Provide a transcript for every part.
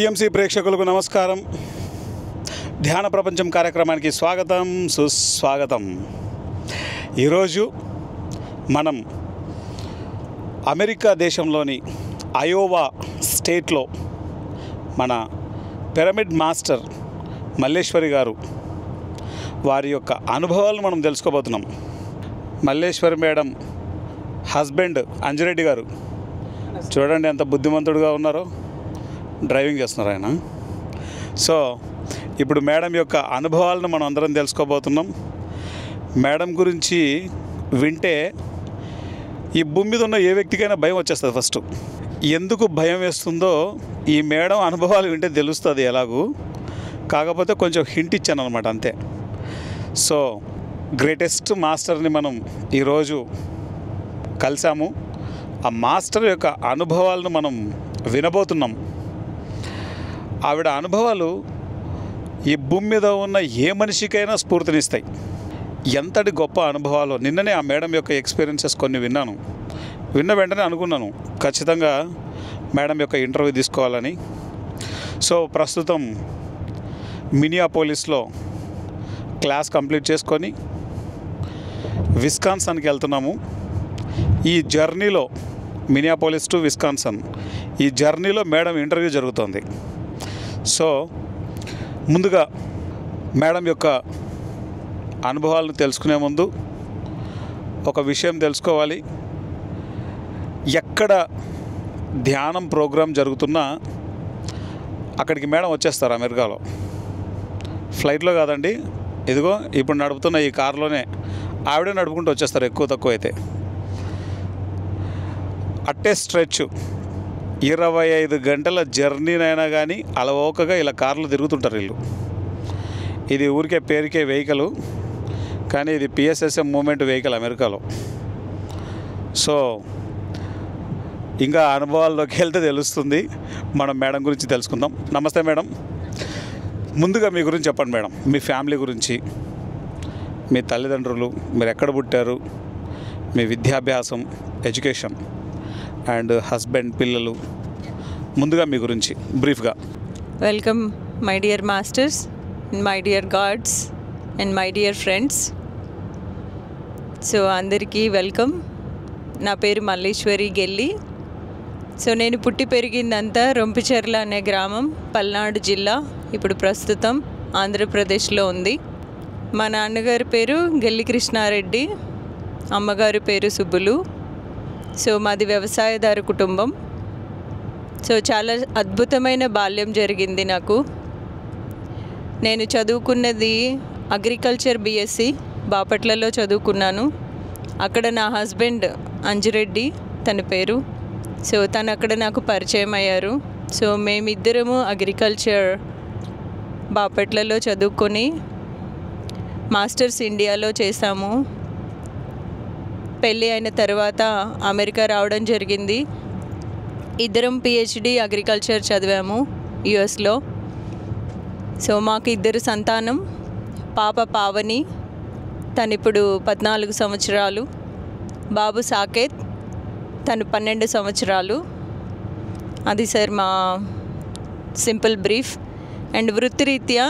TMC ప్రేక్షకులకు నమస్కారం. ధ్యాన ప్రపంచం కార్యక్రమానికి స్వాగతం, సుస్వాగతం. ఈరోజు మనం అమెరికా దేశంలోని అయోవా స్టేట్లో మన పిరమిడ్ మాస్టర్ మల్లేశ్వరి గారు వారి యొక్క అనుభవాలను మనం తెలుసుకోబోతున్నాం. మల్లేశ్వరి మేడం హస్బెండ్ అంజిరెడ్డి గారు చూడండి ఎంత బుద్ధిమంతుడుగా ఉన్నారో, డ్రైవింగ్ చేస్తున్నారు ఆయన. సో ఇప్పుడు మేడం యొక్క అనుభవాలను మనం అందరం తెలుసుకోబోతున్నాం. మేడం గురించి వింటే ఈ భూమి మీద ఉన్న ఏ వ్యక్తికైనా భయం వచ్చేస్తుంది. ఫస్ట్ ఎందుకు భయం వేస్తుందో ఈ మేడం అనుభవాలు వింటే తెలుస్తుంది ఎలాగూ. కాకపోతే కొంచెం హింట్ ఇచ్చాను అనమాట, అంతే. సో గ్రేటెస్ట్ మాస్టర్ని మనం ఈరోజు కలిసాము. ఆ మాస్టర్ యొక్క అనుభవాలను మనం వినబోతున్నాం. ఆవిడ అనుభవాలు ఈ భూమి మీద ఉన్న ఏ మనిషికైనా స్ఫూర్తినిస్తాయి. ఎంతటి గొప్ప అనుభవాలు. నిన్ననే ఆ మేడం యొక్క ఎక్స్పీరియన్సెస్ కొన్ని విన్నాను. విన్న వెంటనే అనుకున్నాను ఖచ్చితంగా మేడం యొక్క ఇంటర్వ్యూ తీసుకోవాలని. సో ప్రస్తుతం మినియాపోలిస్లో క్లాస్ కంప్లీట్ చేసుకొని విస్కాన్సన్కి వెళ్తున్నాము. ఈ జర్నీలో మినియాపోలిస్ టు విస్కాన్సన్, ఈ జర్నీలో మేడం ఇంటర్వ్యూ జరుగుతుంది. సో ముందుగా మేడం యొక్క అనుభవాలను తెలుసుకునే ముందు ఒక విషయం తెలుసుకోవాలి. ఎక్కడ ధ్యానం ప్రోగ్రాం జరుగుతున్నా అక్కడికి మేడం వచ్చేస్తారు. అమెరికాలో ఫ్లైట్లో కాదండి, ఇదిగో ఇప్పుడు నడుపుతున్న ఈ కారులోనే ఆవిడే నడుపుకుంటూ వచ్చేస్తారు. ఎక్కువ తక్కువ అయితే అట్టే స్ట్రెచ్ 25 గంటల జర్నీనైనా కానీ అలవోకగా ఇలా కార్లు తిరుగుతుంటారు వీళ్ళు. ఇది ఊరికే పేరుకే వెహికల్, కానీ ఇది పిఎస్ఎస్ఎం మూమెంట్ వెహికల్ అమెరికాలో. సో ఇంకా అనుభవాల్లోకి వెళ్తే తెలుస్తుంది. మనం మేడం గురించి తెలుసుకుందాం. నమస్తే మేడం. ముందుగా మీ గురించి చెప్పండి మేడం. మీ ఫ్యామిలీ గురించి, మీ తల్లిదండ్రులు, మీరు ఎక్కడ పుట్టారు, మీ విద్యాభ్యాసం, ఎడ్యుకేషన్ అండ్ హస్బెండ్, పిల్లలు, ముందుగా మీ గురించి బ్రీఫ్గా. Welcome my dear masters, my dear gods and my dear friends. So అందరికీ వెల్కమ్. నా పేరు మల్లేశ్వరి గెల్లి. సో నేను పుట్టి పెరిగిందంతా రొంపిచెర్ల అనే గ్రామం, పల్నాడు జిల్లా, ఇప్పుడు ప్రస్తుతం ఆంధ్రప్రదేశ్లో ఉంది. మా నాన్నగారి పేరు గెల్లి కృష్ణారెడ్డి, అమ్మగారి పేరు సుబ్బులు. సో మాది వ్యవసాయదారు కుటుంబం. సో చాలా అద్భుతమైన బాల్యం జరిగింది నాకు. నేను చదువుకున్నది అగ్రికల్చర్ బీఎస్సీ బాపట్లలో చదువుకున్నాను. అక్కడ నా హస్బెండ్ అంజిరెడ్డి తన పేరు. సో తను అక్కడ నాకు పరిచయం అయ్యారు. సో మేమిద్దరము అగ్రికల్చర్ బాపట్లలో చదువుకొని మాస్టర్స్ ఇండియాలో చేశాము. పెళ్ళి అయిన తర్వాత అమెరికా రావడం జరిగింది. ఇద్దరం పిహెచ్డి అగ్రికల్చర్ చదివాము యుఎస్లో. సో మాకు ఇద్దరు సంతానం. పాప పావని, తను ఇప్పుడు 14 సంవత్సరాలు. బాబు సాకేత్, తను 12 సంవత్సరాలు. అది సార్ మా సింపుల్ బ్రీఫ్. అండ్ వృత్తిరీత్యా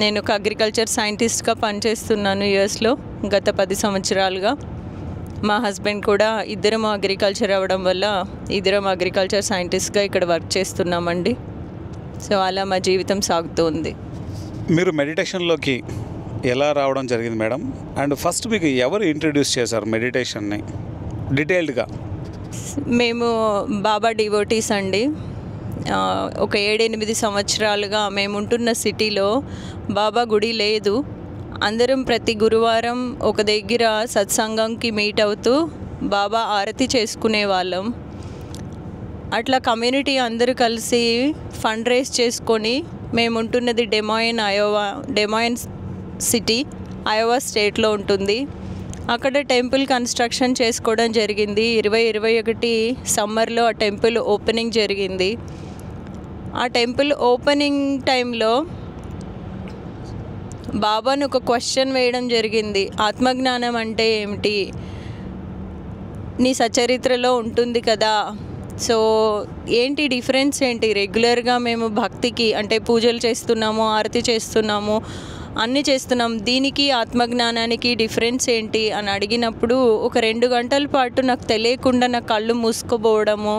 నేను ఒక అగ్రికల్చర్ సైంటిస్ట్గా పనిచేస్తున్నాను యుఎస్లో గత 10 సంవత్సరాలుగా. మా హస్బెండ్ కూడా ఇద్దరం అగ్రికల్చర్ అవ్వడం వల్ల ఇద్దరం అగ్రికల్చర్ సైంటిస్ట్గా ఇక్కడ వర్క్ చేస్తున్నామండి. సో అలా మా జీవితం సాగుతూ ఉంది. మీరు మెడిటేషన్లోకి ఎలా రావడం జరిగింది మేడం? అండ్ ఫస్ట్ మీకు ఎవరు ఇంట్రడ్యూస్ చేశారు మెడిటేషన్ని డీటెయిల్డ్గా? మేము బాబా డివోటీస్ అండి. ఒక 7-8 సంవత్సరాలుగా మేము ఉంటున్న సిటీలో బాబా గుడి లేదు. అందరం ప్రతి గురువారం ఒక దగ్గర సత్సంగంకి మీట్ అవుతూ బాబా ఆరతి చేసుకునే వాళ్ళం. అట్లా కమ్యూనిటీ అందరూ కలిసి ఫండ్ రేస్ చేసుకొని, మేము ఉంటున్నది డెమాయిన్ సిటీ, అయోవా స్టేట్లో ఉంటుంది. అక్కడ టెంపుల్ కన్స్ట్రక్షన్ చేసుకోవడం జరిగింది. 2021 సమ్మర్లో ఆ టెంపుల్ ఓపెనింగ్ జరిగింది. ఆ టెంపుల్ ఓపెనింగ్ టైంలో బాబాను ఒక క్వశ్చన్ వేయడం జరిగింది. ఆత్మజ్ఞానం అంటే ఏమిటి? నీ సచరిత్రలో ఉంటుంది కదా, సో ఏంటి డిఫరెన్స్ ఏంటి? రెగ్యులర్గా మేము భక్తికి అంటే పూజలు చేస్తున్నాము, ఆరతి చేస్తున్నాము, అన్నీ చేస్తున్నాం, దీనికి ఆత్మజ్ఞానానికి డిఫరెన్స్ ఏంటి అని అడిగినప్పుడు ఒక 2 గంటల పాటు నాకు తెలియకుండా నా కళ్ళు మూసుకుపోవడము,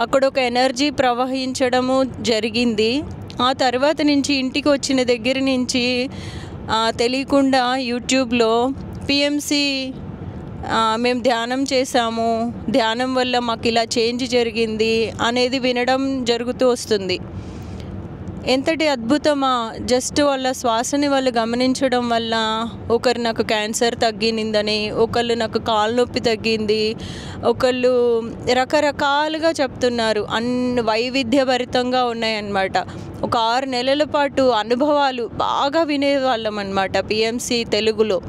అక్కడ ఒక ఎనర్జీ ప్రవహించడము జరిగింది. ఆ తర్వాత నుంచి ఇంటికి వచ్చిన దగ్గర నుంచి తెలియకుండా యూట్యూబ్లో పిఎంసి మేము ధ్యానం చేశాము, ధ్యానం వల్ల మాకు ఇలా చేంజ్ జరిగింది అనేది వినడం జరుగుతూ వస్తుంది. ఎంతటి అద్భుతమా! జస్ట్ వాళ్ళ శ్వాసని వాళ్ళు గమనించడం వల్ల ఒకరు నాకు క్యాన్సర్ తగ్గిందని, ఒకళ్ళు నాకు కాలు నొప్పి తగ్గింది, ఒకళ్ళు రకరకాలుగా చెప్తున్నారు. అన్ని వైవిధ్యభరితంగా ఉన్నాయన్నమాట. ఒక 6 నెలల పాటు అనుభవాలు బాగా వినేవాళ్ళం అన్నమాట పిఎంసి తెలుగులో.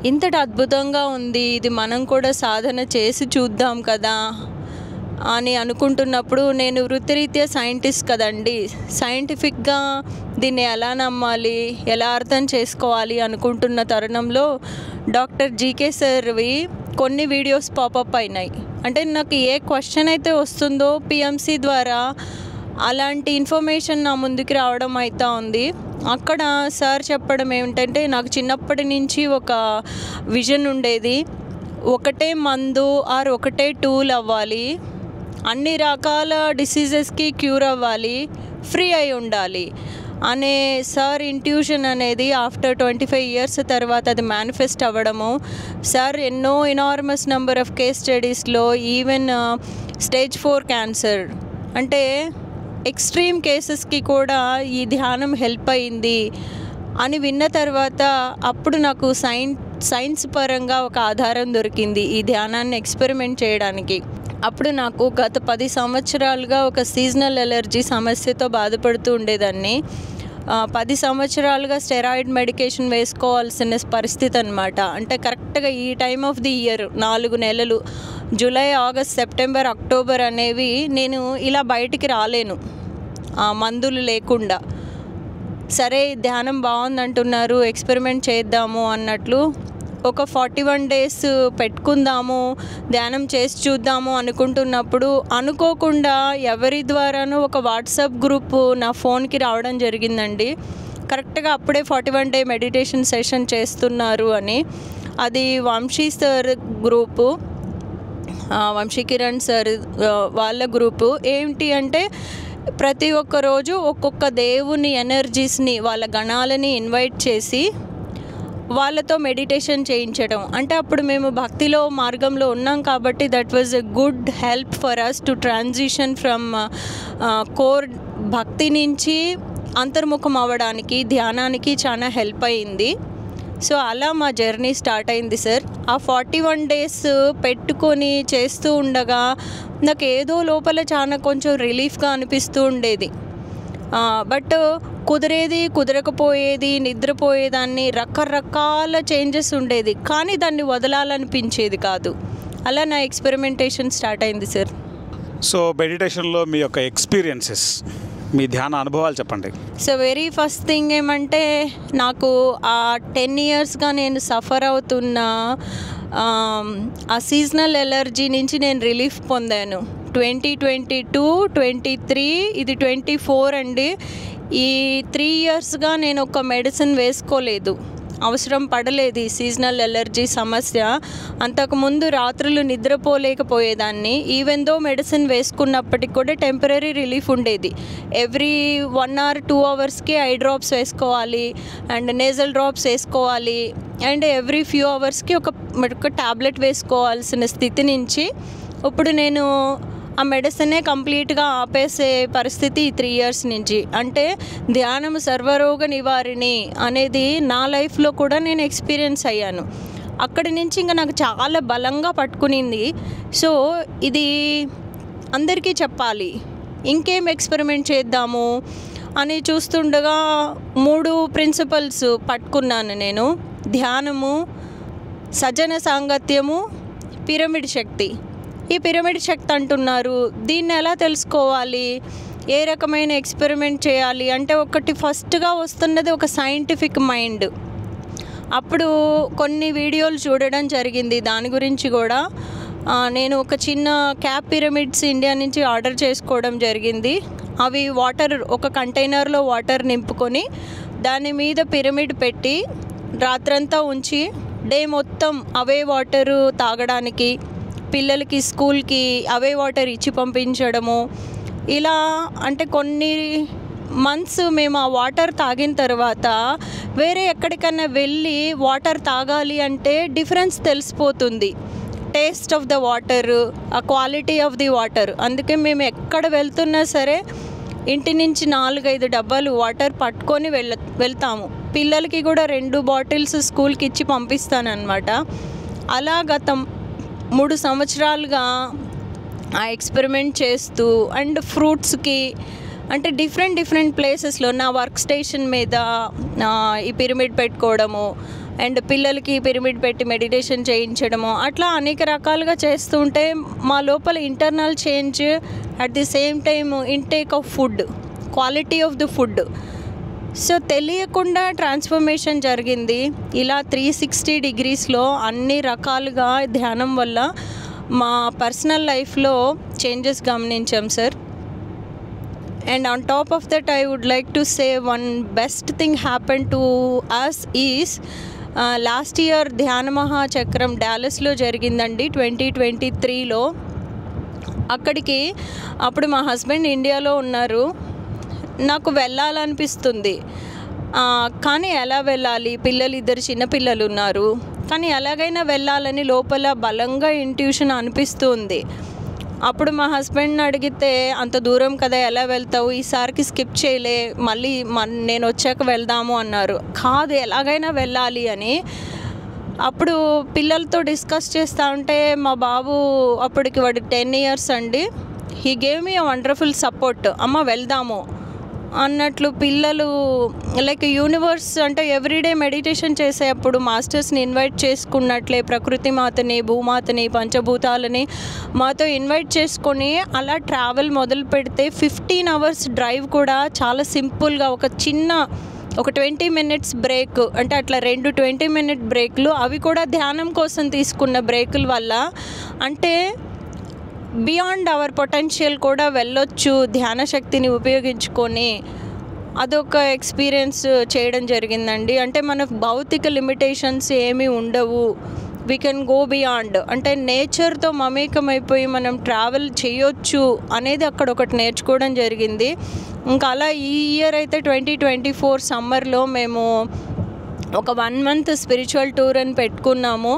ఇంతటి అద్భుతంగా ఉంది, ఇది మనం కూడా సాధన చేసి చూద్దాం కదా అని అనుకుంటున్నప్పుడు, నేను వృత్తిరీత్యా సైంటిస్ట్ కదండి, సైంటిఫిక్గా దీన్ని ఎలా నమ్మాలి, ఎలా అర్థం చేసుకోవాలి అనుకుంటున్న తరుణంలో డాక్టర్ జీకే సార్వి కొన్ని వీడియోస్ పాపప్ అయినాయి. అంటే నాకు ఏ క్వశ్చన్ అయితే వస్తుందో పిఎంసి ద్వారా అలాంటి ఇన్ఫర్మేషన్ నా ముందుకు రావడం అవుతా ఉంది. అక్కడ సార్ చెప్పడం ఏమిటంటే, నాకు చిన్నప్పటి నుంచి ఒక విజన్ ఉండేది, ఒకటే మందు ఆర్ ఒకటే టూల్ అవ్వాలి, అన్ని రకాల డిసీజెస్కి క్యూర్ అవ్వాలి, ఫ్రీ అయి ఉండాలి అనే సార్ ఇంట్యూషన్ అనేది ఆఫ్టర్ 25 ఇయర్స్ తర్వాత అది మేనిఫెస్ట్ అవ్వడము. సార్ ఎన్నో ఎనార్మస్ నెంబర్ ఆఫ్ కేస్ స్టడీస్లో ఈవెన్ స్టేజ్ 4 క్యాన్సర్ అంటే ఎక్స్ట్రీమ్ కేసెస్కి కూడా ఈ ధ్యానం హెల్ప్ అయింది అని విన్న తర్వాత అప్పుడు నాకు సైన్స్ పరంగా ఒక ఆధారం దొరికింది ఈ ధ్యానాన్ని ఎక్స్పెరిమెంట్ చేయడానికి. అప్పుడు నాకు గత 10 సంవత్సరాలుగా ఒక సీజనల్ ఎలర్జీ సమస్యతో బాధపడుతూ ఉండేదాన్ని. 10 సంవత్సరాలుగా స్టెరాయిడ్ మెడికేషన్ వేసుకోవాల్సిన పరిస్థితి అన్నమాట. అంటే కరెక్ట్గా ఈ టైమ్ ఆఫ్ ది ఇయర్ 4 నెలలు జూలై, ఆగస్ట్, సెప్టెంబర్, అక్టోబర్ అనేవి నేను ఇలా బయటికి రాలేను మందులు లేకుండా. సరే ధ్యానం బాగుందంటున్నారు, ఎక్స్పెరిమెంట్ చేద్దాము అన్నట్లు ఒక 41 days పెట్టుకుందాము, ధ్యానం చేసి చూద్దాము అనుకుంటున్నప్పుడు అనుకోకుండా ఎవరి ద్వారానో ఒక వాట్సాప్ గ్రూప్ నా ఫోన్కి రావడం జరిగిందండి. కరెక్ట్గా అప్పుడే 41 day మెడిటేషన్ సెషన్ చేస్తున్నారు అని. అది Vamshi sir group, Vamshi Kiran sir వాళ్ళ గ్రూపు. ఏంటి అంటే ప్రతి ఒక్క రోజు ఒక్కొక్క దేవుని ఎనర్జీస్ని, వాళ్ళ గణాలని ఇన్వైట్ చేసి వాళ్ళతో మెడిటేషన్ చేయించడం. అంటే అప్పుడు మేము భక్తిలో మార్గంలో ఉన్నాం కాబట్టి that was a good help for us to transition from core భక్తి నుంచి అంతర్ముఖం అవ్వడానికి, ధ్యానానికి చాలా హెల్ప్ అయింది. సో అలా మా జర్నీ స్టార్ట్ అయింది సార్. ఆ 41 days పెట్టుకొని చేస్తూ ఉండగా నాకు ఏదో లోపల చాలా కొంచెం రిలీఫ్గా అనిపిస్తూ ఉండేది. బట్ కుదిరేది, కుదరకపోయేది, నిద్రపోయేదాన్ని, రకరకాల చేంజెస్ ఉండేది, కానీ దాన్ని వదలాలనిపించేది కాదు. అలా నా ఎక్స్పెరిమెంటేషన్ స్టార్ట్ అయింది సార్. సో మెడిటేషన్లో మీ యొక్క ఎక్స్పీరియన్సెస్, మీ ధ్యాన అనుభవాలు చెప్పండి. సో వెరీ ఫస్ట్ థింగ్ ఏమంటే, నాకు ఆ 10 yearsగా నేను సఫర్ అవుతున్న ఆ సీజనల్ ఎలర్జీ నుంచి నేను రిలీఫ్ పొందాను. 2022, 23, ఇది 24 అండి. ఈ 3 yearsగా నేను ఒక మెడిసిన్ వేసుకోలేదు, అవసరం పడలేదు ఈ సీజనల్ ఎలర్జీ సమస్య. అంతకుముందు రాత్రులు నిద్రపోలేకపోయేదాన్ని. ఈవెన్ దో మెడిసిన్ వేసుకున్నప్పటికి కూడా టెంపరీ రిలీఫ్ ఉండేది. Every 1 or 2 hours eye drops వేసుకోవాలి అండ్ నేజల్ డ్రాప్స్ వేసుకోవాలి అండ్ ఎవ్రీ ఫ్యూ అవర్స్కి ఒక టాబ్లెట్ వేసుకోవాల్సిన స్థితి నుంచి ఇప్పుడు నేను ఆ మెడిసినే కంప్లీట్గా ఆపేసే పరిస్థితి ఈ 3 years నుంచి. అంటే ధ్యానం సర్వరోగ నివారిణి అనేది నా లైఫ్లో కూడా నేను ఎక్స్పీరియన్స్ అయ్యాను. అక్కడి నుంచి ఇంకా నాకు చాలా బలంగా పట్టుకునింది. సో ఇది అందరికీ చెప్పాలి, ఇంకేం ఎక్స్పెరిమెంట్ చేద్దాము అని చూస్తుండగా 3 ప్రిన్సిపల్స్ పట్టుకున్నాను నేను. ధ్యానము, సజ్జన సాంగత్యము, పిరమిడ్ శక్తి. ఈ పిరమిడ్ శక్తి అంటున్నారు, దీన్ని ఎలా తెలుసుకోవాలి, ఏ రకమైన ఎక్స్పెరిమెంట్ చేయాలి అంటే ఒకటి ఫస్ట్గా వస్తున్నది ఒక సైంటిఫిక్ మైండ్. అప్పుడు కొన్ని వీడియోలు చూడడం జరిగింది దాని గురించి కూడా. నేను ఒక చిన్న క్యాప్ పిరమిడ్స్ ఇండియా నుంచి ఆర్డర్ చేసుకోవడం జరిగింది. అవి వాటర్ ఒక కంటైనర్లో వాటర్ నింపుకొని దాని మీద పిరమిడ్ పెట్టి రాత్రంతా ఉంచి డే మొత్తం అవే వాటరు తాగడానికి, పిల్లలకి స్కూల్కి అవే వాటర్ ఇచ్చి పంపించడము. ఇలా అంటే కొన్ని మంత్స్ మేము ఆ వాటర్ తాగిన తర్వాత వేరే ఎక్కడికైనా వెళ్ళి వాటర్ తాగాలి అంటే డిఫరెన్స్ తెలిసిపోతుంది. టేస్ట్ ఆఫ్ ద వాటర్, ఆ క్వాలిటీ ఆఫ్ ది వాటర్. అందుకే మేము ఎక్కడ వెళ్తున్నా సరే ఇంటి నుంచి 4-5 డబ్బాలు వాటర్ పట్టుకొని వెళ్తాము. పిల్లలకి కూడా 2 బాటిల్స్ స్కూల్కి ఇచ్చి పంపిస్తానన్నమాట. అలా గత 3 సంవత్సరాలుగా ఆ ఎక్స్పెరిమెంట్ చేస్తూ అండ్ ఫ్రూట్స్కి అంటే డిఫరెంట్ ప్లేసెస్లో నా వర్క్ స్టేషన్ మీద ఈ పిరమిడ్ పెట్టుకోవడము అండ్ పిల్లలకి పిరమిడ్ పెట్టి మెడిటేషన్ చేయించడము, అట్లా అనేక రకాలుగా చేస్తుంటే మా లోపల internal change, at the same time intake of food, quality of the food, so తెలియకుండా ట్రాన్స్ఫర్మేషన్ జరిగింది. ఇలా 360 డిగ్రీస్లో అన్ని రకాలుగా ధ్యానం వల్ల మా పర్సనల్ లైఫ్లో చేంజెస్ గమనించాం sir. And on top of that, I would like to say one best thing happened to us is last year ధ్యాన మహాచక్రం డాలస్లో జరిగిందండి 2023లో. అక్కడికి అప్పుడు మా హస్బెండ్ ఇండియాలో ఉన్నారు. నాకు వెళ్ళాలనిపిస్తుంది, కానీ ఎలా వెళ్ళాలి, పిల్లలు 2 చిన్నపిల్లలు ఉన్నారు, కానీ ఎలాగైనా వెళ్ళాలని లోపల బలంగా ఇంట్యూషన్ అనిపిస్తుంది. అప్పుడు మా హస్బెండ్ని అడిగితే అంత దూరం కదా ఎలా వెళ్తావు, ఈసారికి స్కిప్ చేయలే, మళ్ళీ నేను వచ్చాక వెళ్దాము అన్నారు. కాదు, ఎలాగైనా వెళ్ళాలి అని. అప్పుడు పిల్లలతో డిస్కస్ చేస్తూ ఉంటే మా బాబు అప్పటికి వాడు 10 years అండి. He gave me a wonderful support. అమ్మ వెళ్దాము అన్నట్లు. పిల్లలు లైక్ యూనివర్స్ అంటే ఎవ్రీడే మెడిటేషన్ చేసేటప్పుడు మాస్టర్స్ని ఇన్వైట్ చేసుకున్నట్లే ప్రకృతి మాతని, భూమాతని, పంచభూతాలని మాతో ఇన్వైట్ చేసుకొని అలా ట్రావెల్ మొదలు పెడితే 15 hours డ్రైవ్ కూడా చాలా సింపుల్గా ఒక 20 minutes బ్రేక్, అంటే అట్లా 2 20-minute బ్రేక్లు, అవి కూడా ధ్యానం కోసం తీసుకున్న బ్రేకుల వల్ల అంటే బియాండ్ అవర్ పొటెన్షియల్ కూడా వెళ్ళొచ్చు ధ్యాన శక్తిని ఉపయోగించుకొని. అదొక ఎక్స్పీరియన్స్ చేయడం జరిగిందండి. అంటే మన భౌతిక లిమిటేషన్స్ ఏమీ ఉండవు, వీ కెన్ గో బియాండ్, అంటే నేచర్తో మమేకమైపోయి మనం ట్రావెల్ చేయొచ్చు అనేది అక్కడ ఒకటి నేర్చుకోవడం జరిగింది. ఇంకా అలా ఈ ఇయర్ అయితే 2024 సమ్మర్లో మేము ఒక 1 month స్పిరిచువల్ టూర్ అని పెట్టుకున్నాము.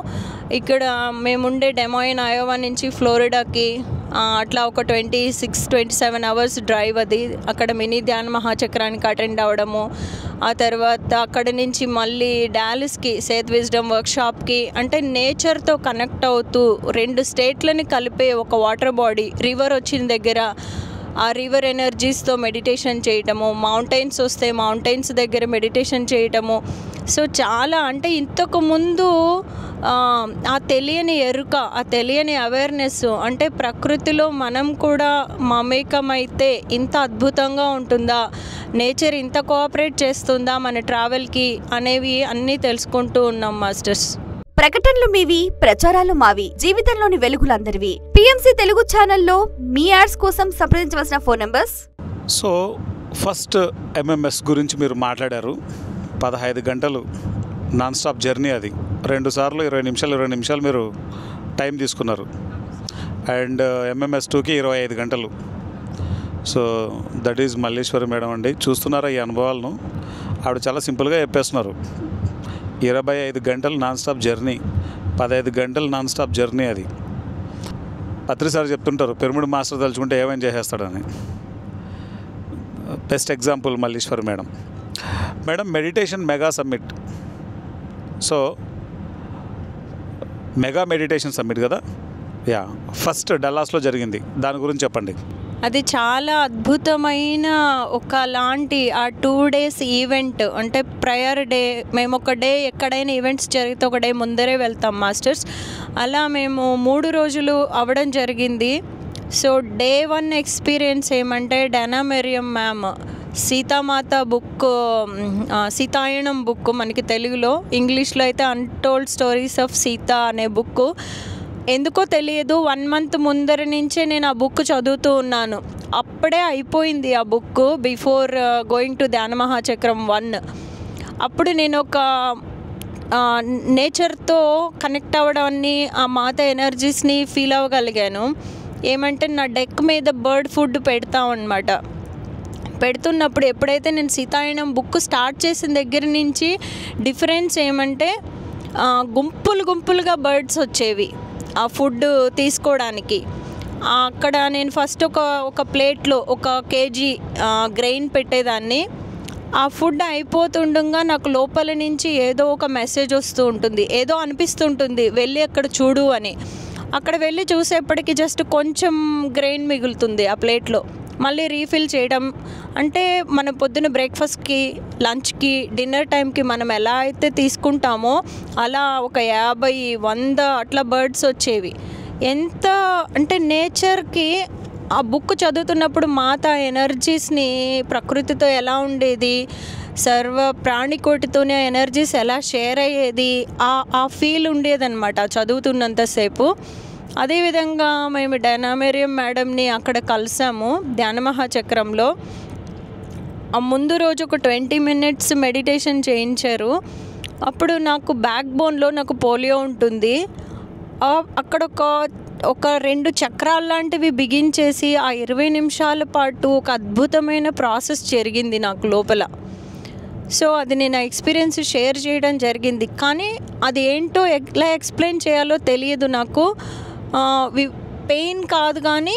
ఇక్కడ మేముండే డెమాయిన్ అయోవా నుంచి ఫ్లోరిడాకి అట్లా ఒక 26-27 hours డ్రైవ్. అది అక్కడ మినీ ధ్యాన మహాచక్రానికి అటెండ్ అవ్వడము, ఆ తర్వాత అక్కడి నుంచి మళ్ళీ డాలస్కి సేత్ విజ్డమ్ వర్క్షాప్కి, అంటే నేచర్తో కనెక్ట్ అవుతూ 2 స్టేట్లని కలిపే ఒక వాటర్ బాడీ, రివర్ వచ్చిన దగ్గర ఆ రివర్ ఎనర్జీస్తో మెడిటేషన్ చేయటము, మౌంటైన్స్ వస్తే మౌంటైన్స్ దగ్గర మెడిటేషన్ చేయటము. సో చాలా అంటే ఇంతకుముందు ఆ తెలియని ఎరుక, ఆ తెలియని అవేర్నెస్, అంటే ప్రకృతిలో మనం కూడా మమేకమైతే ఇంత అద్భుతంగా ఉంటుందా, నేచర్ ఇంత కోఆపరేట్ చేస్తుందా మన ట్రావెల్కి అనేవి అన్నీ తెలుసుకుంటూ ఉన్నాం మాస్టర్స్. ప్రకటనలు మీవి, ప్రచారాలు మావి, జీవితంలోని వెలుగులందరివి. పిఎంసి తెలుగు ఛానల్లో మీ యాడ్స్ కోసం సంప్రదించవలసిన phone numbers. So first MMS గురించి మీరు మాట్లాడారు. 15 గంటలు నాన్ స్టాప్ జర్నీ. అది 2 సార్లు 20 నిమిషాలు మీరు టైం తీసుకున్నారు. అండ్ ఎంఎంఎస్ 2కి 25 గంటలు. So that is Malleswari madam అండి. చూస్తున్నారా ఈ అనుభవాలను? ఆవిడ చాలా సింపుల్గా చెప్పేస్తున్నారు. 25 గంటలు నాన్ స్టాప్ జర్నీ, 15 గంటలు నాన్ స్టాప్ జర్నీ. అది పత్రిసారి చెప్తుంటారు పిరమిడ్ మాస్టర్ తలుచుకుంటే ఏమైనా చేసేస్తాడని. Best example Malleswari madam. Madam meditation mega summit. So mega meditation summit కదా, ఫస్ట్ డల్లాస్లో జరిగింది. దాని గురించి చెప్పండి. అది చాలా అద్భుతమైన ఒకలాంటి ఆ 2 days ఈవెంట్. అంటే ప్రయర్ డే, మేము ఒక డే ఎక్కడైనా ఈవెంట్స్ జరిగితే ఒక డే ముందరే వెళ్తాం మాస్టర్స్. అలా మేము 3 రోజులు అవ్వడం జరిగింది. సో డే 1 ఎక్స్పీరియన్స్ ఏమంటే డైనా Merriam ma'am Sitamata book, Seethayanam book మనకి తెలుగులో, ఇంగ్లీష్లో అయితే అన్టోల్డ్ స్టోరీస్ ఆఫ్ సీత అనే బుక్. ఎందుకో తెలియదు 1 మంత్ ముందర నుంచే నేను ఆ బుక్ చదువుతూ ఉన్నాను. అప్పుడే అయిపోయింది ఆ బుక్ బిఫోర్ గోయింగ్ టు ధ్యాన మహాచక్రం 1. అప్పుడు నేను ఒక నేచర్తో కనెక్ట్ అవ్వడాన్ని, ఆ మాత ఎనర్జీస్ని ఫీల్ అవ్వగలిగాను. ఏమంటే నా డెక్ మీద బర్డ్ ఫుడ్ పెడతామన్నమాట. పెడుతున్నప్పుడు ఎప్పుడైతే నేను సీతాయనం బుక్ స్టార్ట్ చేసిన దగ్గర నుంచి డిఫరెన్స్ ఏమంటే గుంపులుగా బర్డ్స్ వచ్చేవి ఆ ఫుడ్ తీసుకోవడానికి. అక్కడ నేను ఫస్ట్ ఒక ప్లేట్లో 1 kg గ్రెయిన్ పెట్టేదాన్ని. ఆ ఫుడ్ అయిపోతుండగా నాకు లోపల నుంచి ఏదో ఒక మెసేజ్ వస్తూ ఉంటుంది, ఏదో అనిపిస్తుంటుంది వెళ్ళి అక్కడ చూడు అని. అక్కడ వెళ్ళి చూసేప్పటికి జస్ట్ కొంచెం గ్రెయిన్ మిగులుతుంది ఆ ప్లేట్లో. మళ్ళీ రీఫిల్ చేయడం అంటే మన పొద్దున బ్రేక్ఫాస్ట్కి, లంచ్కి, డిన్నర్ టైంకి మనం ఎలా అయితే తీసుకుంటామో అలా ఒక 50, 100 అట్లా బర్డ్స్ వచ్చేవి. ఎంత అంటే నేచర్కి ఆ బుక్ చదువుతున్నప్పుడు మాత ఎనర్జీస్ని, ప్రకృతితో ఎలా ఉండేది, సర్వ ప్రాణికోటితోనే ఎనర్జీస్ ఎలా షేర్ అయ్యేది, ఆ ఫీల్ ఉండేదన్నమాట చదువుతున్నంతసేపు. అదేవిధంగా మేము డైనామేరియం మేడంని అక్కడ కలిసాము ధ్యాన మహాచక్రంలో. ఆ ముందు రోజు ఒక 20 minutes మెడిటేషన్ చేయించారు. అప్పుడు నాకు బ్యాక్ బోన్లో నాకు పోలియో ఉంటుంది. అక్కడ ఒక 2 చక్రాలు లాంటివి బిగించేసి ఆ 20 నిమిషాల పాటు ఒక అద్భుతమైన ప్రాసెస్ జరిగింది నాకు లోపల. సో అది నేను ఎక్స్పీరియన్స్ షేర్ చేయడం జరిగింది. కానీ అది ఏంటో ఎలా ఎక్స్ప్లెయిన్ చేయాలో తెలియదు నాకు. పెయిన్ కాదు కానీ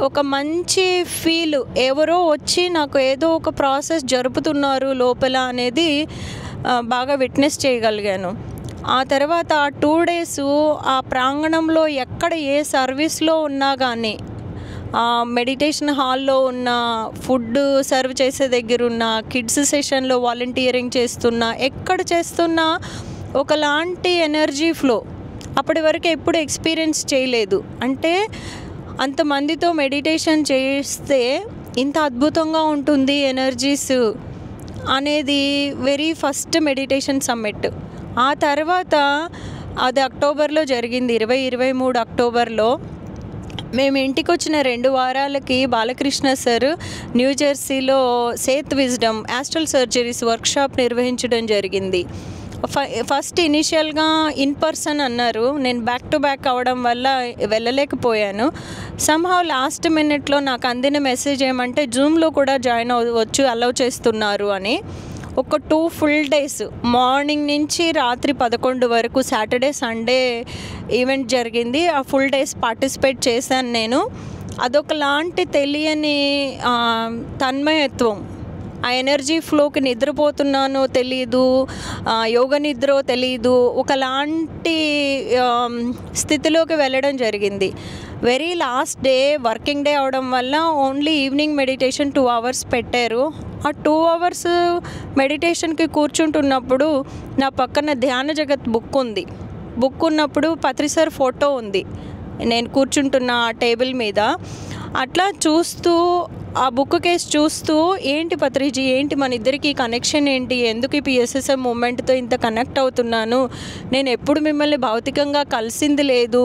ఒక మంచి ఫీల్, ఎవరో వచ్చి నాకు ఏదో ఒక ప్రాసెస్ జరుపుతున్నారు లోపల అనేది బాగా విట్నెస్ చేయగలిగాను. ఆ తర్వాత ఆ 2 days ఆ ప్రాంగణంలో ఎక్కడ ఏ సర్వీస్లో ఉన్నా కానీ, మెడిటేషన్ హాల్లో ఉన్న, ఫుడ్ సర్వ్ చేసే దగ్గర ఉన్న, కిడ్స్ సెషన్లో వాలంటీరింగ్ చేస్తున్నా, ఎక్కడ చేస్తున్నా ఒకలాంటి ఎనర్జీ ఫ్లో అప్పటి వరకు ఎప్పుడు ఎక్స్పీరియన్స్ చేయలేదు. అంటే అంతమందితో మెడిటేషన్ చేస్తే ఇంత అద్భుతంగా ఉంటుంది ఎనర్జీస్ అనేది వెరీ ఫస్ట్ మెడిటేషన్ సమ్మిట్. ఆ తర్వాత అది అక్టోబర్లో జరిగింది, 23 అక్టోబర్లో. మేము ఇంటికి వచ్చిన 2 వారాలకి బాలకృష్ణ సార్ న్యూజెర్సీలో Seth wisdom astral surgeries workshop నిర్వహించడం జరిగింది. ఫస్ట్ ఇనిషియల్గా ఇన్ పర్సన్ అన్నారు. నేను బ్యాక్ టు బ్యాక్ అవడం వల్ల వెళ్ళలేకపోయాను. సమ్హౌ లాస్ట్ మినిట్లో నాకు అందిన మెసేజ్ ఏమంటే జూమ్లో కూడా జాయిన్ అవ్వచ్చు, అలౌ చేస్తున్నారు అని. ఒక 2 full days మార్నింగ్ నుంచి రాత్రి 11 వరకు సాటర్డే సండే ఈవెంట్ జరిగింది. ఆ ఫుల్ డేస్ పార్టిసిపేట్ చేశాను నేను. అదొకలాంటి తెలియని తన్మయత్వం. ఆ ఎనర్జీ ఫ్లోకి నిద్రపోతున్నానో తెలీదు, యోగ నిద్రో తెలీదు, ఒకలాంటి స్థితిలోకి వెళ్ళడం జరిగింది. Very last day working day అవడం వల్ల ఓన్లీ ఈవినింగ్ మెడిటేషన్ 2 hours పెట్టారు. ఆ 2 hours మెడిటేషన్కి కూర్చుంటున్నప్పుడు నా పక్కన ధ్యాన జగత్ బుక్ ఉంది. బుక్ ఉన్నప్పుడు పత్రి సార్ ఫోటో ఉంది నేను కూర్చుంటున్న ఆ టేబుల్ మీద. అట్లా చూస్తూ ఆ బుక్ కేసు చూస్తూ, ఏంటి పత్రిజీ, ఏంటి మన ఇద్దరికి కనెక్షన్ ఏంటి, ఎందుకు ఈ పిఎస్ఎస్ఎం మూమెంట్తో ఇంత కనెక్ట్ అవుతున్నాను, నేను ఎప్పుడు మిమ్మల్ని భౌతికంగా కలిసింది లేదు,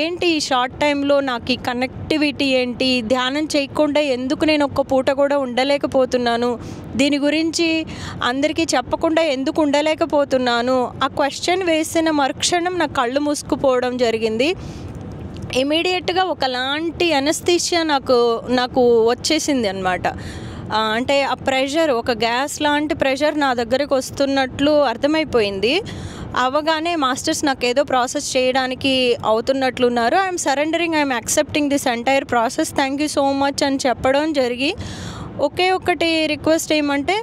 ఏంటి ఈ షార్ట్ టైంలో నాకు ఈ కనెక్టివిటీ ఏంటి, ధ్యానం చేయకుండా ఎందుకు నేను ఒక్క పూట కూడా ఉండలేకపోతున్నాను, దీని గురించి అందరికీ చెప్పకుండా ఎందుకు ఉండలేకపోతున్నాను, ఆ క్వశ్చన్ వేసిన మరుక్షణం నా కళ్ళు మూసుకుపోవడం జరిగింది. ఇమీడియట్గా ఒకలాంటి అనస్థీషియా నాకు వచ్చేసింది అన్నమాట. అంటే ఆ ప్రెషర్, ఒక గ్యాస్ లాంటి ప్రెషర్ నా దగ్గరికి వస్తున్నట్లు అర్థమైపోయింది. అవగానే మాస్టర్స్ నాకు ఏదో ప్రాసెస్ చేయడానికి అవుతున్నట్లున్నారు. I'm surrendering, I'm accepting this entire process, thank you so much అని చెప్పడం జరిగి, ఒకే ఒకటి రిక్వెస్ట్ ఏమంటే,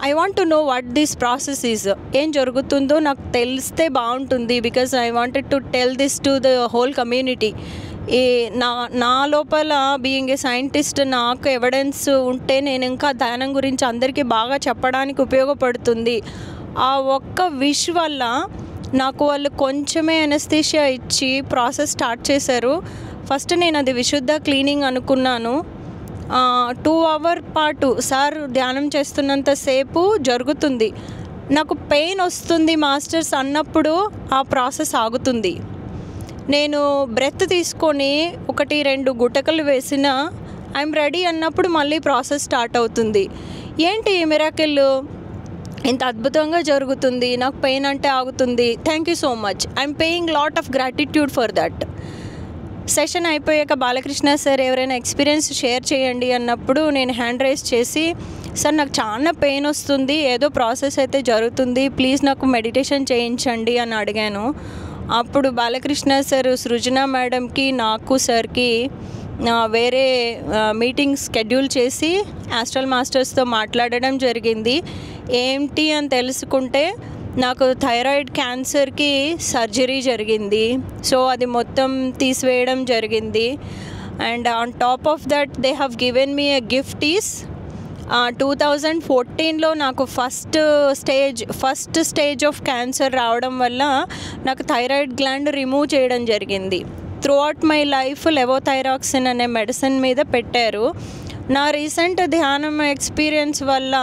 I want to know what this process is, ఏం జరుగుతుందో నాకు తెలిస్తే బాగుంటుంది, because I wanted to tell this to the whole community. నా లోపల బీయింగ్ ఏ సైంటిస్ట్ నాకు ఎవిడెన్స్ ఉంటే నేను ఇంకా ధ్యానం గురించి అందరికీ బాగా చెప్పడానికి ఉపయోగపడుతుంది. ఆ ఒక్క విష్ వల్ల నాకు వాళ్ళు కొంచెమే అనస్థీషియా ఇచ్చి ప్రాసెస్ స్టార్ట్ చేశారు. ఫస్ట్ నేను అది విశుద్ధ క్లీనింగ్ అనుకున్నాను. 2 hour పాటు సార్ ధ్యానం చేస్తున్నంతసేపు జరుగుతుంది. నాకు పెయిన్ వస్తుంది మాస్టర్స్ అన్నప్పుడు ఆ ప్రాసెస్ ఆగుతుంది. నేను బ్రెత్ తీసుకొని 1-2 గుటకలు వేసిన ఐఎమ్ రెడీ అన్నప్పుడు మళ్ళీ ప్రాసెస్ స్టార్ట్ అవుతుంది. ఏంటి ఈ మిరాకిల్ ఇంత అద్భుతంగా జరుగుతుంది, నాకు పెయిన్ అంటే ఆగుతుంది. Thank you so much. I'm paying lot of gratitude for that. Session అయిపోయాక బాలకృష్ణ సార్ ఎవరైనా ఎక్స్పీరియన్స్ షేర్ చేయండి అన్నప్పుడు నేను హ్యాండ్ రైజ్ చేసి, సార్ నాకు చాలా పెయిన్ వస్తుంది, ఏదో ప్రాసెస్ అయితే జరుగుతుంది, ప్లీజ్ నాకు మెడిటేషన్ చేయించండి అని అడిగాను. అప్పుడు బాలకృష్ణ సార్ సృజన మేడంకి నాకు సార్కి వేరే మీటింగ్ షెడ్యూల్ చేసి ఆస్ట్రల్ మాస్టర్స్తో మాట్లాడడం జరిగింది. ఏంటి అని తెలుసుకుంటే నాకు థైరాయిడ్ క్యాన్సర్కి సర్జరీ జరిగింది. సో అది మొత్తం తీసివేయడం జరిగింది. And on top of that they have given me a gift is 2014లో నాకు ఫస్ట్ స్టేజ్ ఆఫ్ క్యాన్సర్ రావడం వల్ల నాకు థైరాయిడ్ గ్లాండ్ రిమూవ్ చేయడం జరిగింది. త్రూఅవుట్ మై లైఫ్ లెవోథైరాక్సిన్ అనే మెడిసిన్ మీద పెట్టారు. నా రీసెంట్ ధ్యానం ఎక్స్పీరియన్స్ వల్ల,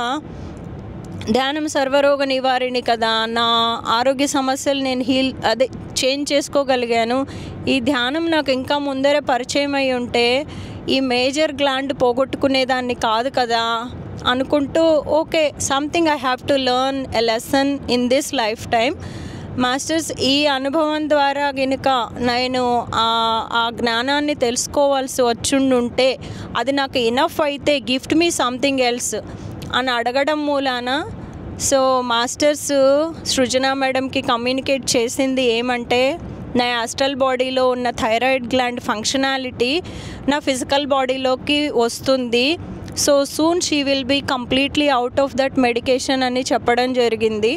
ధ్యానం సర్వరోగ నివారిణి కదా, నా ఆరోగ్య సమస్యలు నేను చేంజ్ చేసుకోగలిగాను. ఈ ధ్యానం నాకు ఇంకా ముందరే పరిచయం అయి ఉంటే ఈ మేజర్ గ్లాండ్ పోగొట్టుకునేదాన్ని కాదు కదా అనుకుంటూ, okay something I have to learn a lesson in this life time. Masters ఈ అనుభవం ద్వారా కనుక నేను ఆ జ్ఞానాన్ని తెలుసుకోవాల్సి వచ్చుండుంటే, అది నాకు ఇనఫ్ అయితే గిఫ్ట్ మీ సంథింగ్ ఎల్స్ అని అడగడం మూలాన, సో మాస్టర్స్ సృజన మేడంకి కమ్యూనికేట్ చేసింది ఏమంటే, నా ఆస్ట్రల్ బాడీలో ఉన్న థైరాయిడ్ గ్లాండ్ ఫంక్షనాలిటీ నా ఫిజికల్ బాడీలోకి వస్తుంది. So soon she will be completely out of that medication అని చెప్పడం జరిగింది.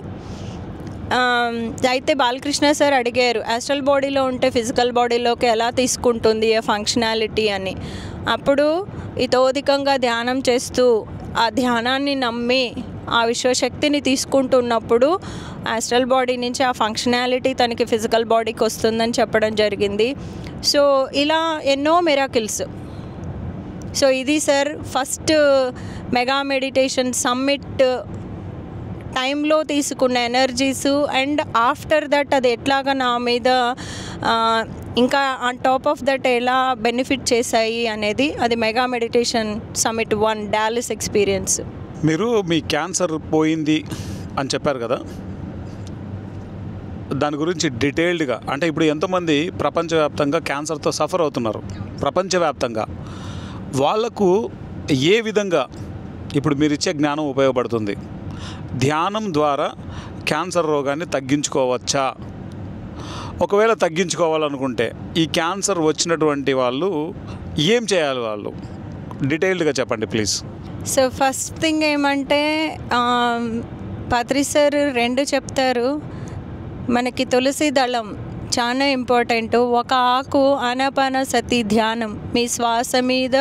అయితే బాలకృష్ణ సార్ అడిగారు, ఆస్ట్రల్ బాడీలో ఉంటే ఫిజికల్ బాడీలోకి ఎలా తీసుకుంటుంది ఆ ఫంక్షనాలిటీ అని. అప్పుడు ఇతోధికంగా ధ్యానం చేస్తూ ఆ ధ్యానాన్ని నమ్మి ఆ విశ్వశక్తిని తీసుకుంటున్నప్పుడు ఆస్ట్రల్ బాడీ నుంచి ఆ ఫంక్షనాలిటీ తనకి ఫిజికల్ బాడీకి వస్తుందని చెప్పడం జరిగింది. సో ఇలా ఎన్నో మిరాకిల్స్. సో ఇది sir first mega meditation summit టైంలో తీసుకున్న ఎనర్జీస్, అండ్ ఆఫ్టర్ దట్ అది ఎట్లాగా నా మీద ఇంకా ఆన్ టాప్ ఆఫ్ దట్ ఎలా బెనిఫిట్ చేశాయి అనేది, అది mega meditation summit 1 Dallas experience. మీరు మీ క్యాన్సర్ పోయింది అని చెప్పారు కదా, దాని గురించి డీటెయిల్డ్గా, అంటే ఇప్పుడు ఎంతోమంది ప్రపంచవ్యాప్తంగా క్యాన్సర్తో సఫర్ అవుతున్నారు, ప్రపంచవ్యాప్తంగా వాళ్లకు ఏ విధంగా ఇప్పుడు మీరు ఇచ్చే జ్ఞానం ఉపయోగపడుతుంది? ధ్యానం ద్వారా క్యాన్సర్ రోగాన్ని తగ్గించుకోవచ్చా? ఒకవేళ తగ్గించుకోవాలనుకుంటే ఈ క్యాన్సర్ వచ్చినటువంటి వాళ్ళు ఏం చేయాలి? వాళ్ళు డీటెయిల్డ్గా చెప్పండి ప్లీజ్. సో ఫస్ట్ థింగ్ ఏమంటే, పత్రి సార్ 2 చెప్తారు. మనకి తులసి దళం చాలా ఇంపార్టెంట్. ఒక ఆకు ఆనాపానసతి ధ్యానం, మీ శ్వాస మీద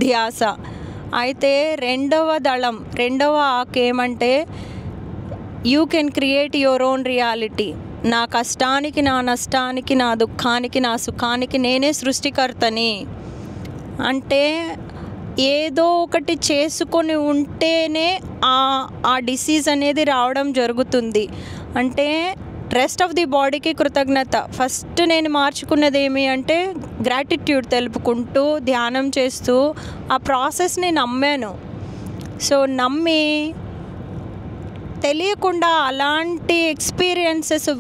ధ్యాస. అయితే రెండవ ఆకు ఏమంటే, you can create your own reality. నా కష్టానికి, నా నష్టానికి, నా దుఃఖానికి, నా సుఖానికి నేనే సృష్టికర్తని. అంటే ఏదో ఒకటి చేసుకొని ఉంటేనే ఆ డిసీజ్ అనేది రావడం జరుగుతుంది. అంటే రెస్ట్ ఆఫ్ ది బాడీకి కృతజ్ఞత. ఫస్ట్ నేను మార్చుకున్నది ఏమి అంటే, గ్రాటిట్యూడ్ తెలుపుకుంటూ ధ్యానం చేస్తూ ఆ ప్రాసెస్ని నమ్మాను. సో నమ్మి తెలియకుండా అలాంటి ఎక్స్పీరియన్సెస్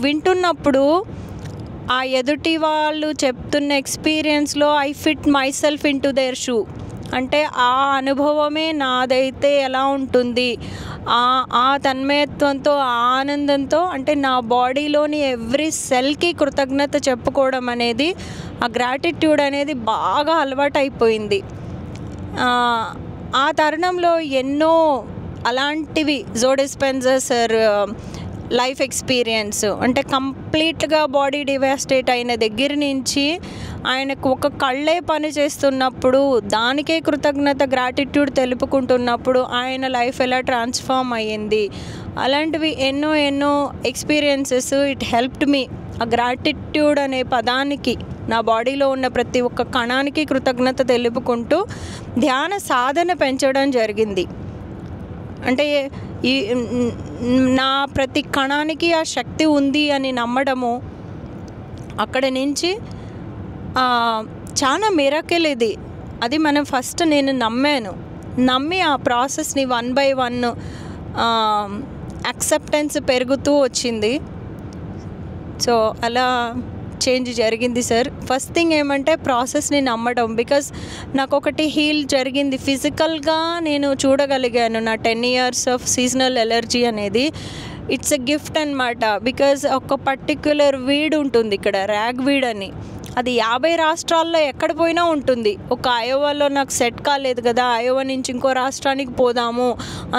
వింటున్నప్పుడు ఆ ఎదుటి వాళ్ళు చెప్తున్న ఎక్స్పీరియన్స్లో I fit myself into their shoe. అంటే ఆ అనుభవమే నాదైతే ఎలా ఉంటుంది, ఆ తన్మయత్వంతో, ఆ ఆనందంతో, అంటే నా బాడీలోని ఎవ్రీ సెల్కి కృతజ్ఞత చెప్పుకోవడం అనేది, ఆ గ్రాటిట్యూడ్ అనేది బాగా అలవాటైపోయింది. ఆ తరుణంలో ఎన్నో అలాంటివి, జో డిస్పెన్జా సార్ లైఫ్ ఎక్స్పీరియన్స్, అంటే కంప్లీట్గా బాడీ డివాస్టేట్ అయిన దగ్గర నుంచి ఆయనకు ఒక కళ్ళే పని చేస్తున్నప్పుడు దానికే కృతజ్ఞత, గ్రాటిట్యూడ్ తెలుపుకుంటున్నప్పుడు ఆయన లైఫ్ ఎలా ట్రాన్స్ఫార్మ్ అయ్యింది, అలాంటివి ఎన్నో ఎక్స్పీరియన్సెస్. It helped me. ఆ గ్రాటిట్యూడ్ అనే పదానికి, నా బాడీలో ఉన్న ప్రతి ఒక్క కణానికి కృతజ్ఞత తెలుపుకుంటూ ధ్యాన సాధన పెంచడం జరిగింది. అంటే నా ప్రతి కణానికి ఆ శక్తి ఉంది అని నమ్మడము, అక్కడ నుంచి చాలా మిరాకిల్ ఇది. అది మనం ఫస్ట్ నేను నమ్మి ఆ ప్రాసెస్ని 1 by 1 యాక్సెప్టెన్స్ పెరుగుతూ వచ్చింది. సో అలా చేంజ్ జరిగింది సార్. ఫస్ట్ థింగ్ ఏమంటే ప్రాసెస్ని నమ్మడం. బికాజ్ నాకు ఒకటి హీల్ జరిగింది ఫిజికల్గా, నేను చూడగలిగాను నా 10 years ఆఫ్ సీజనల్ ఎలర్జీ అనేది. ఇట్స్ ఎ గిఫ్ట్ అనమాట. బికాజ్ ఒక పర్టిక్యులర్ వీడ్ ఉంటుంది ఇక్కడ, ర్యాగ్ వీడ్ అని. అది 50 రాష్ట్రాల్లో ఎక్కడ పోయినా ఉంటుంది. ఒక అయోవాలో నాకు సెట్ కాలేదు కదా, అయోవా నుంచి ఇంకో రాష్ట్రానికి పోదాము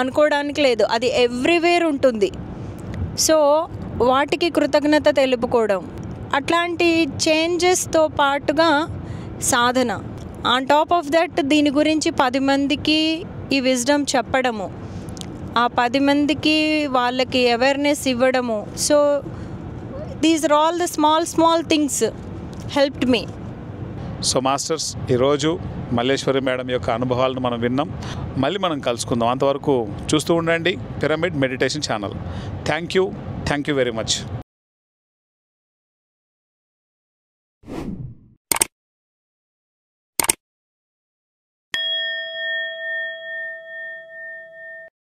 అనుకోవడానికి లేదు, అది ఎవ్రీవేర్ ఉంటుంది. సో వాటికి కృతజ్ఞత తెలుపుకోవడం, అట్లాంటి చేంజెస్తో పాటుగా సాధన, ఆన్ టాప్ ఆఫ్ దట్ దీని గురించి 10 మందికి ఈ విజ్డమ్ చెప్పడము, ఆ 10 మందికి వాళ్ళకి అవేర్నెస్ ఇవ్వడము. So these are all the small things helped me. So masters, ఈరోజు మల్లేశ్వరి మేడం యొక్క అనుభవాలను మనం విన్నాం. మళ్ళీ మనం కలుసుకుందాం. అంతవరకు చూస్తూ ఉండండి pyramid meditation channel. Thank you very much.